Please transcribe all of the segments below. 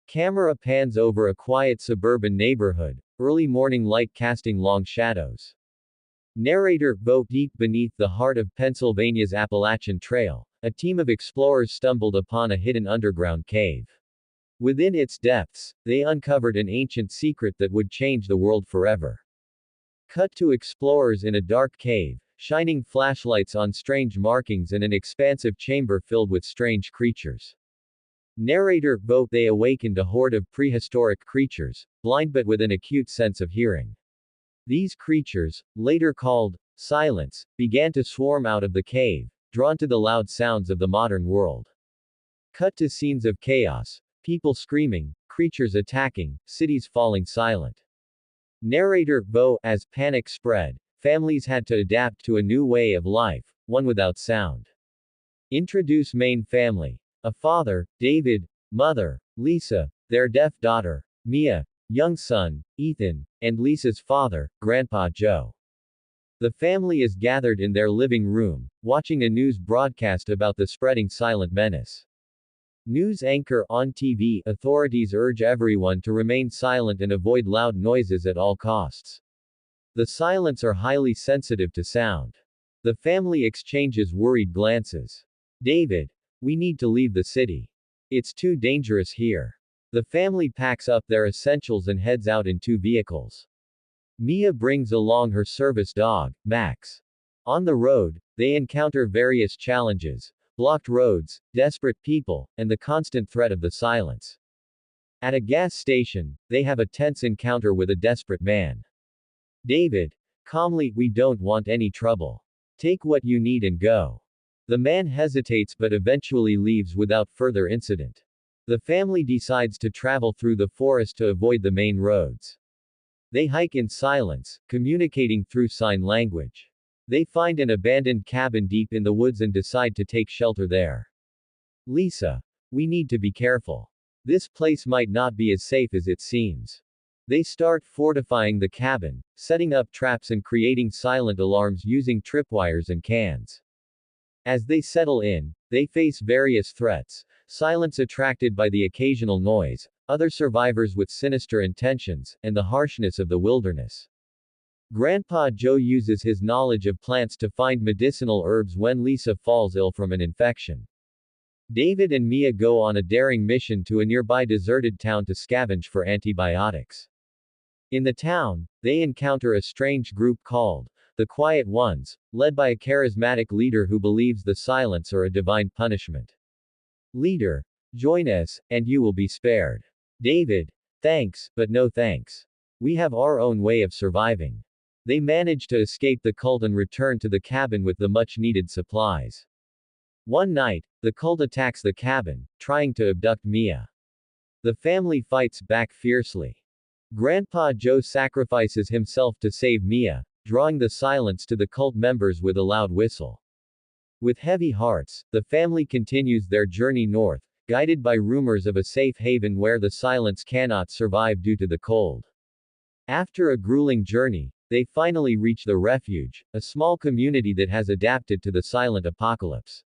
Camera pans over a quiet suburban neighborhood, early morning light casting long shadows. Narrator: Bo. Deep beneath the heart of Pennsylvania's Appalachian Trail, a team of explorers stumbled upon a hidden underground cave. Within its depths, they uncovered an ancient secret that would change the world forever. Cut to explorers in a dark cave, shining flashlights on strange markings in an expansive chamber filled with strange creatures. Narrator: Bo. They awakened a horde of prehistoric creatures, blind but with an acute sense of hearing. These creatures, later called silents, began to swarm out of the cave, drawn to the loud sounds of the modern world. Cut to scenes of chaos, people screaming, creatures attacking, cities falling silent. Narrator: Bo. As panic spread, families had to adapt to a new way of life, one without sound. Introduce main family. A father, David; mother, Lisa; their deaf daughter, Mia; young son, Ethan; and Lisa's father, Grandpa Joe. The family is gathered in their living room, watching a news broadcast about the spreading silent menace. News anchor: on TV, authorities urge everyone to remain silent and avoid loud noises at all costs. The silents are highly sensitive to sound. The family exchanges worried glances. David: we need to leave the city. It's too dangerous here. The family packs up their essentials and heads out in 2 vehicles. Mia brings along her service dog, Max. On the road, they encounter various challenges: blocked roads, desperate people, and the constant threat of the silence. At a gas station, they have a tense encounter with a desperate man. David: calmly, we don't want any trouble. Take what you need and go. The man hesitates but eventually leaves without further incident. The family decides to travel through the forest to avoid the main roads. They hike in silence, communicating through sign language. They find an abandoned cabin deep in the woods and decide to take shelter there. Lisa: we need to be careful. This place might not be as safe as it seems. They start fortifying the cabin, setting up traps and creating silent alarms using tripwires and cans. As they settle in, they face various threats: silence attracted by the occasional noise, other survivors with sinister intentions, and the harshness of the wilderness. Grandpa Joe uses his knowledge of plants to find medicinal herbs when Lisa falls ill from an infection. David and Mia go on a daring mission to a nearby deserted town to scavenge for antibiotics. In the town, they encounter a strange group called the Quiet Ones, led by a charismatic leader who believes the silence are a divine punishment. Leader: join us, and you will be spared. David: thanks, but no thanks. We have our own way of surviving. They manage to escape the cult and return to the cabin with the much-needed supplies. One night, the cult attacks the cabin, trying to abduct Mia. The family fights back fiercely. Grandpa Joe sacrifices himself to save Mia, drawing the silence to the cult members with a loud whistle. With heavy hearts, the family continues their journey north, guided by rumors of a safe haven where the silence cannot survive due to the cold. After a grueling journey, they finally reach the refuge, a small community that has adapted to the silent apocalypse.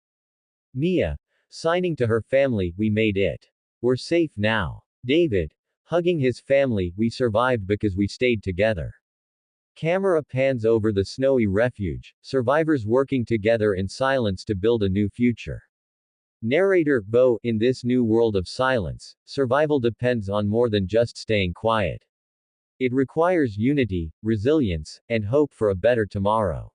Mia: signing to her family, we made it. We're safe now. David: hugging his family, we survived because we stayed together. Camera pans over the snowy refuge, survivors working together in silence to build a new future. Narrator: Bo. In this new world of silence, survival depends on more than just staying quiet. It requires unity, resilience, and hope for a better tomorrow.